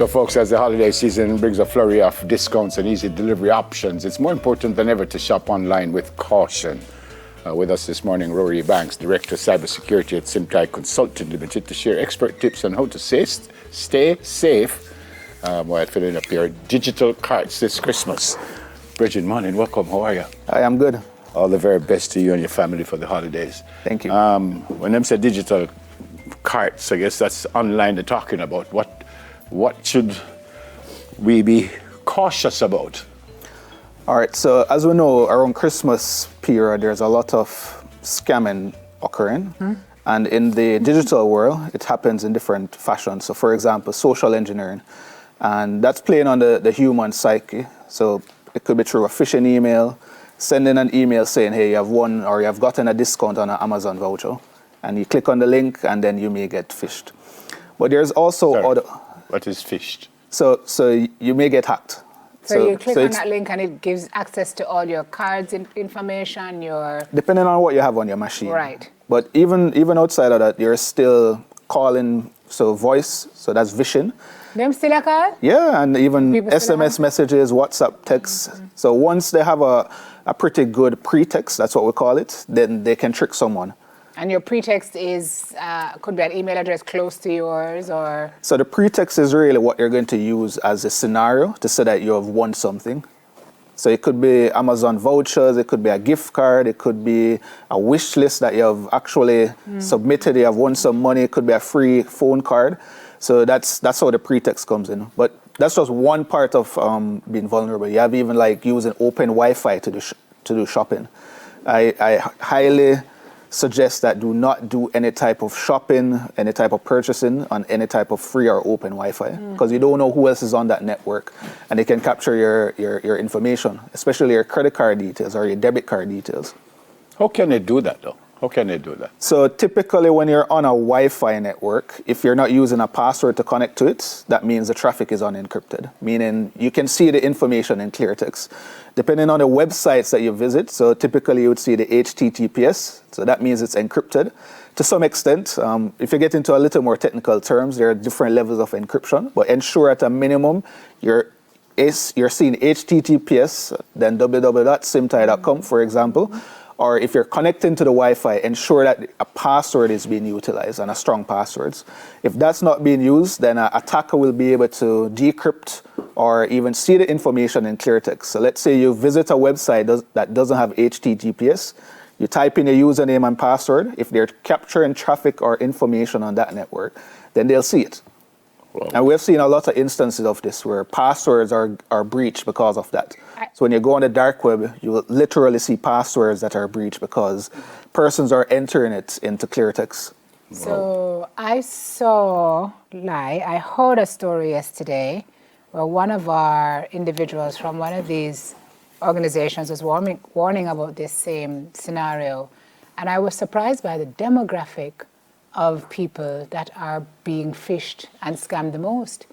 So folks, as the holiday season brings a flurry of discounts and easy delivery options, it's more important than ever to shop online with caution. With us this morning, Rory Banks, Director of Cybersecurity at Simtai Consulting Limited, to share expert tips on how to stay safe while filling up your digital carts this Christmas. Bridget, morning, welcome, how are you? I am good. All the very best to you and your family for the holidays. Thank you. When them say digital carts, I guess that's online they're talking about. What should we be cautious about? All right, so as we know, around Christmas period, there's a lot of scamming occurring. And in the digital world, it happens in different fashions. So for example, social engineering. And that's playing on the human psyche. So it could be through a phishing email, sending an email saying, hey, you have won or you have gotten a discount on an Amazon voucher. And you click on the link and then you may get phished. But there's also other... What is phished? So you may get hacked. So you click on that link and it gives access to all your cards information, your... Depending on what you have on your machine. Right. But even outside of that, you're still calling, so voice, so that's vishing. Them still a call? Yeah, and even People SMS messages, WhatsApp texts. So once they have a pretty good pretext, that's what we call it, then they can trick someone. And your pretext is, could be an email address close to yours or... So the pretext is really what you're going to use as a scenario to say that you have won something. So it could be Amazon vouchers, it could be a gift card, it could be a wish list that you have actually submitted, you have won some money, it could be a free phone card. So that's how the pretext comes in. But that's just one part of being vulnerable. You have even like using open Wi-Fi to do shopping. I highly suggest that do not do any type of shopping, any type of purchasing on any type of free or open Wi-Fi because you don't know who else is on that network and they can capture your information, especially your credit card details or your debit card details. How can they do that though? How can they do that? So typically when you're on a Wi-Fi network, if you're not using a password to connect to it, that means the traffic is unencrypted, meaning you can see the information in clear text. Depending on the websites that you visit, so typically you would see the HTTPS, so that means it's encrypted. To some extent, if you get into a little more technical terms, there are different levels of encryption, but ensure at a minimum you're seeing HTTPS, then www.simtai.com, for example. Or if you're connecting to the Wi-Fi, ensure that a password is being utilized and a strong passwords. If that's not being used, then an attacker will be able to decrypt or even see the information in clear text. So let's say you visit a website that doesn't have HTTPS, you type in your username and password. If they're capturing traffic or information on that network, then they'll see it. Wow. And we've seen a lot of instances of this where passwords are breached because of that. So when you go on the dark web, you will literally see passwords that are breached because persons are entering it into clear text. So I heard a story yesterday where one of our individuals from one of these organizations was warning about this same scenario. And I was surprised by the demographic of people that are being phished and scammed the most.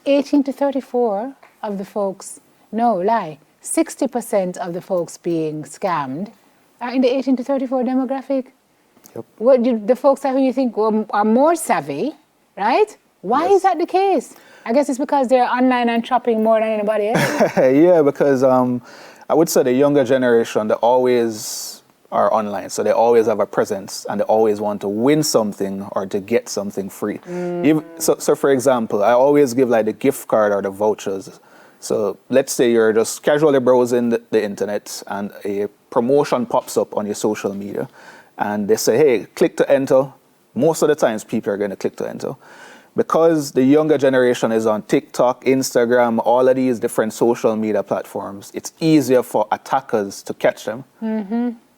18 to 34 of the folks, 60% of the folks being scammed are in the 18 to 34 demographic. Yep. The folks who you think are more savvy, right? Why is that the case? I guess it's because they're online and shopping more than anybody else. Yeah, because I would say the younger generation, they always are online, so they always have a presence and they always want to win something or to get something free. So for example, I always give like the gift card or the vouchers. So let's say you're just casually browsing the internet and a promotion pops up on your social media and they say, hey, click to enter. Most of the times people are going to click to enter. Because the younger generation is on TikTok, Instagram, all of these different social media platforms, it's easier for attackers to catch them.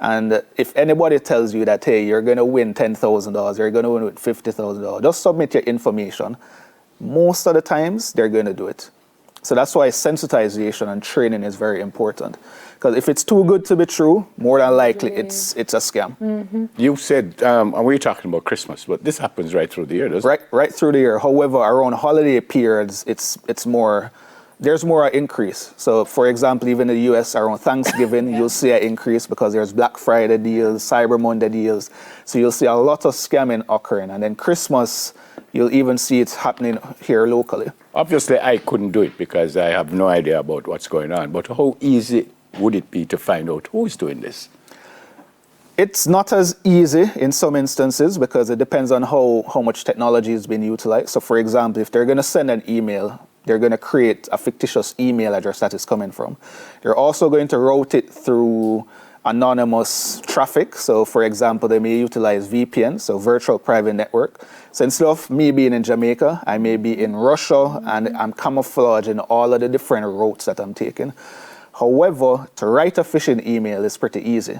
And if anybody tells you that, hey, you're going to win $10,000, you're going to win $50,000, just submit your information. Most of the times, they're going to do it. So that's why sensitization and training is very important. Because if it's too good to be true, more than likely it's a scam. You said, and we're talking about Christmas, but this happens right through the year, doesn't it? Right through the year. However, around holiday periods, it's more, there's more increase. So for example, even in the US around Thanksgiving, you'll see an increase because there's Black Friday deals, Cyber Monday deals. So you'll see a lot of scamming occurring. And then Christmas, You'll even see it's happening here locally. Obviously, I couldn't do it because I have no idea about what's going on. But how easy would it be to find out who is doing this? It's not as easy in some instances because it depends on how much technology is being utilized. So for example, if they're going to send an email, they're going to create a fictitious email address that it's coming from. They're also going to route it through anonymous traffic. So for example, they may utilize VPN, so virtual private network. So instead of me being in Jamaica, I may be in Russia, and I'm camouflaging all of the different routes that I'm taking. However, to write a phishing email is pretty easy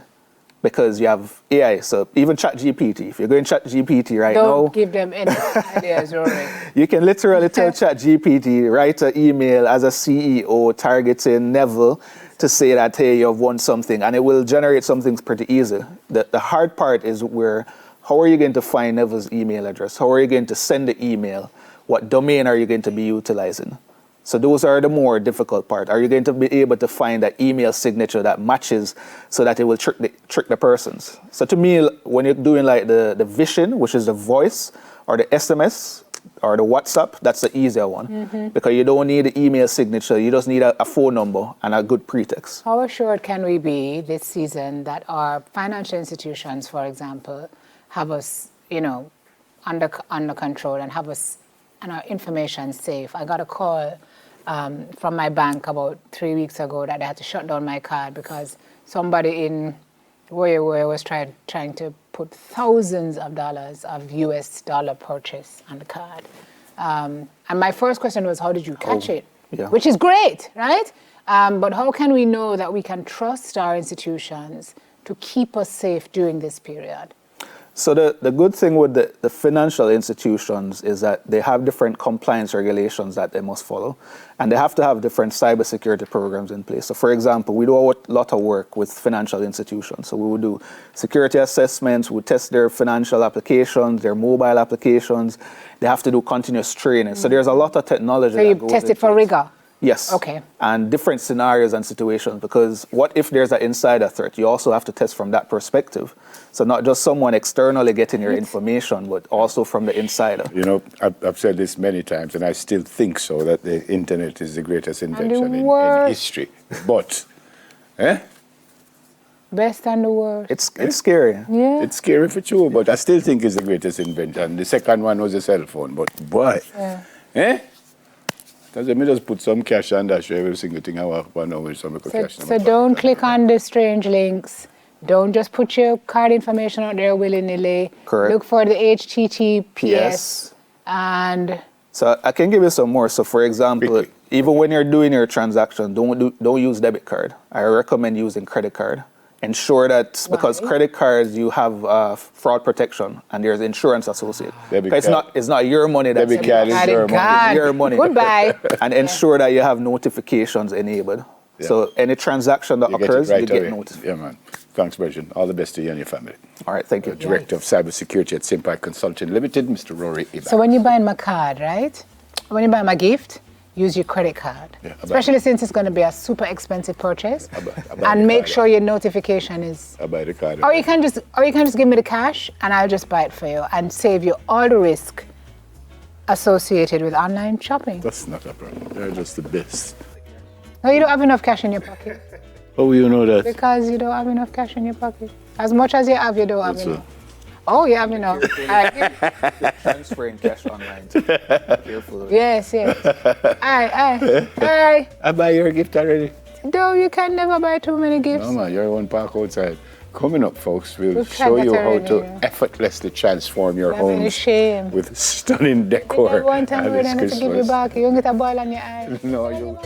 because you have AI. So even ChatGPT, if you're going ChatGPT right now, Don't give them any ideas, Rory. you can literally tell ChatGPT, write an email as a CEO targeting Neville to say that, hey, you've won something, and it will generate something pretty easy. The hard part is how are you going to find Neville's email address? How are you going to send the email? What domain are you going to be utilizing? So those are the more difficult part. Are you going to be able to find that email signature that matches so that it will trick the persons? So to me, when you're doing like the vision, which is the voice, or the SMS, or the WhatsApp, that's the easier one. Because you don't need the email signature, you just need a phone number and a good pretext. How assured can we be this season that our financial institutions, for example, have us, under control and have us and our information safe? I got a call from my bank about 3 weeks ago that they had to shut down my card because somebody in Rory was trying to put thousands of dollars of US dollar purchase on the card. And my first question was, how did you catch it? Yeah. Which is great, right? But how can we know that we can trust our institutions to keep us safe during this period? So the good thing with the financial institutions is that they have different compliance regulations that they must follow, and they have to have different cybersecurity programs in place. So for example, we do a lot of work with financial institutions. So we would do security assessments, we test their financial applications, their mobile applications. They have to do continuous training. So there's a lot of technology. So you test it for rigor? Yes. Okay. And different scenarios and situations, because what if there's an insider threat? You also have to test from that perspective. So not just someone externally getting your information, but also from the insider. I've said this many times, and I still think so, that the internet is the greatest invention in history. But, Best and the worst. It's scary. Yeah. It's scary for sure, but I still think it's the greatest invention. The second one was a cell phone, but boy, Because let me just put some cash on that, show every single thing I walk on with some cash. So don't click on the strange links. Don't just put your card information out there willy-nilly. Correct. Look for the HTTPS. And so I can give you some more. So for example, Quickly. even when you're doing your transaction, don't use debit card. I recommend using credit card. Ensure that because credit cards you have fraud protection and there's insurance associated. It's not your money that's debit card is your money. It's your money. Goodbye. And ensure that you have notifications enabled. Yeah. So any transaction that occurs, you get notified. Yeah, man. Thanks, Virgin. All the best to you and your family. All right, thank you. Director of Cybersecurity at Simpai Consulting Limited, Mr. Rory Ibanks. So when you buy my card, right? When you buy my gift, use your credit card. Yeah, especially since it's going to be a super expensive purchase. I buy And the make card. sure your notification is. I buy the card. Or you can just give me the cash and I'll just buy it for you and save you all the risk associated with online shopping. That's not a problem. They're just the best. No, you don't have enough cash in your pocket. How will you know that? Because you don't have enough cash in your pocket. As much as you have, you don't have That's enough. Oh, you have enough. All right. Transferring cash online. Careful. Yes. Aye. I buy your gift already. No, you can never buy too many gifts. No, man, you're one park outside. Coming up, folks, we'll We've show tried you that how already, to yeah. effortlessly transform your You have any homes shame. with stunning decor. One time and we're it's going to give you Christmas. back. You don't get a boil on your eye. No, you.